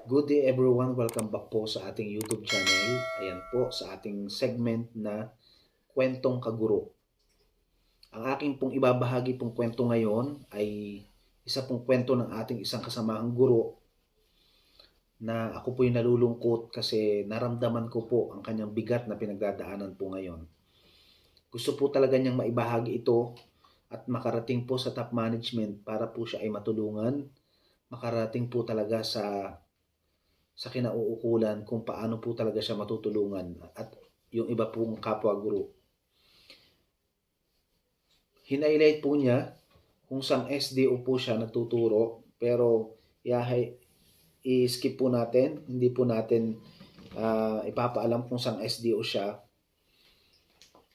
Good day everyone, welcome back po sa ating YouTube channel. Ayan po sa ating segment na Kwentong Kaguro. Ang aking pong ibabahagi pong kwento ngayon ay isa pong kwento ng ating isang kasamahang guro na ako po'y nalulungkot kasi naramdaman ko po ang kanyang bigat na pinagdadaanan po ngayon. Gusto po talaga niyang maibahagi ito at makarating po sa top management para po siya ay matulungan, makarating po talaga sa kinauukulan kung paano po talaga siya matutulungan at yung iba pong kapwa guro. Hinighlight po niya kung saan SDO po siya nagtuturo, pero i-skip po natin, hindi po natin ipapaalam kung saan SDO siya.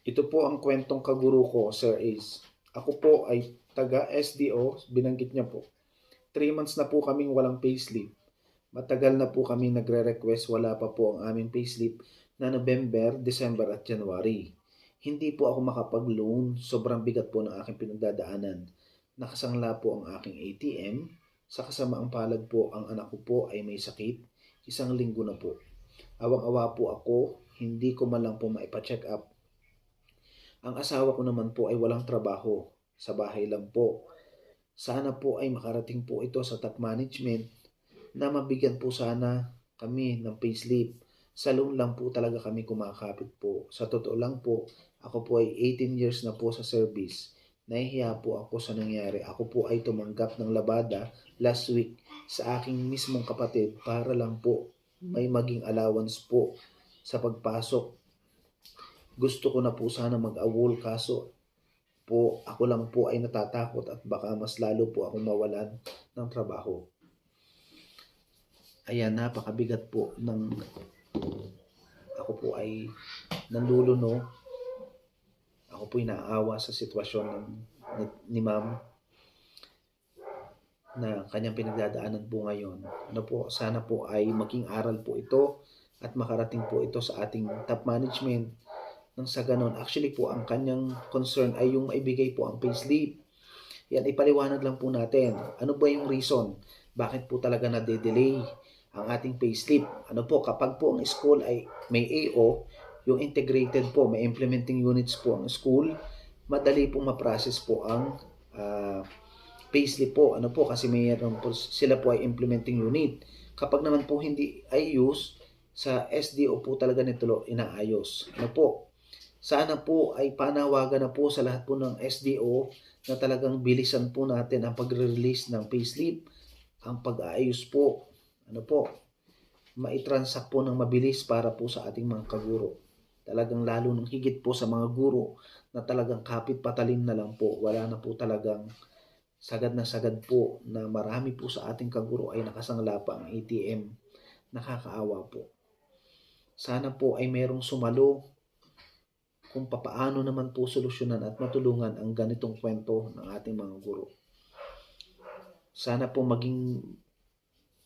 Ito po ang kwentong kaguro ko, Sir Ace. Ako po ay taga SDO, binanggit niya po. 3 months na po kaming walang payslip. Matagal na po kami nagre-request, wala pa po ang aming payslip na November, December at January. Hindi po ako makapag-loan, sobrang bigat po ng aking pinagdadaanan. Nakasangla po ang aking ATM, sa kasamaang palad po ang anak ko po ay may sakit, 1 linggo na po. Awang-awa po ako, hindi ko man lang po maipa-check up. Ang asawa ko naman po ay walang trabaho, sa bahay lang po. Sana po ay makarating po ito sa top management na mabigyan po sana kami ng payslip. Sa loan lang po talaga kami kumakapit po. Sa totoo lang po, ako po ay 18 years na po sa service. Nahihiya po ako sa nangyari. Ako po ay tumanggap ng labada last week sa aking mismong kapatid para lang po may maging allowance po sa pagpasok. Gusto ko na po sana mag-awol kaso po ako lang po ay natatakot at baka mas lalo po akong mawalan ng trabaho. Ayan, napakabigat po ng ako po ay naluluno. Ako po ay naaawa sa sitwasyon ni ma'am na kanyang pinagdadaanan po ngayon. Ano po, sana po ay maging aral po ito at makarating po ito sa ating top management. Nang sa ganon, actually po ang kanyang concern ay yung maibigay po ang payslip. Yan, ipaliwanag lang po natin. Ano ba yung reason? Bakit po talaga na-delay ang ating payslip? Ano po, kapag po ang school ay may AO, yung integrated po, may implementing units po ang school, madali po ma-process po ang payslip po. Ano po, kasi mayroon po, sila po ay implementing unit. Kapag naman po hindi ay use, sa SDO po talaga nito inaayos. Ano po, sana po ay panawagan na po sa lahat po ng SDO na talagang bilisan po natin ang pagre-release ng payslip, ang pag-aayos po, ano po, maitransact po ng mabilis para po sa ating mga kaguro. Talagang lalo nung higit po sa mga guro na talagang kapit patalim na lang po, wala na po talagang sagad na sagad po na marami po sa ating kaguro ay nakasangla pa ang ATM. Nakakaawa po. Sana po ay merong sumalo kung papaano naman po solusyonan at matulungan ang ganitong kwento ng ating mga guro. Sana po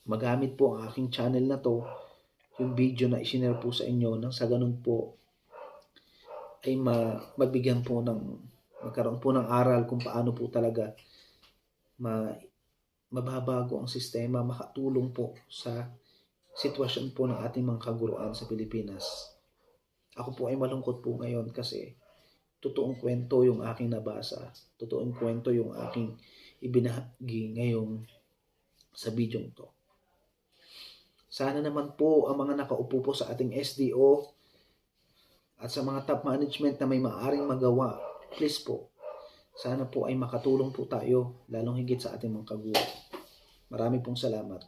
magamit po ang aking channel na to, yung video na isinare po sa inyo, nang sa ganun po ay mabigyan po magkaroon po ng aral kung paano po talaga mababago ang sistema, makatulong po sa sitwasyon po ng ating mga kaguruan sa Pilipinas. Ako po ay malungkot po ngayon kasi totoong kwento yung aking nabasa. Totoong kwento yung aking ibinahagi ngayong sa video to. Sana naman po ang mga nakaupo po sa ating SDO at sa mga top management na may maaring magawa, please po, sana po ay makatulong po tayo, lalong higit sa ating mga kaguro. Marami pong salamat.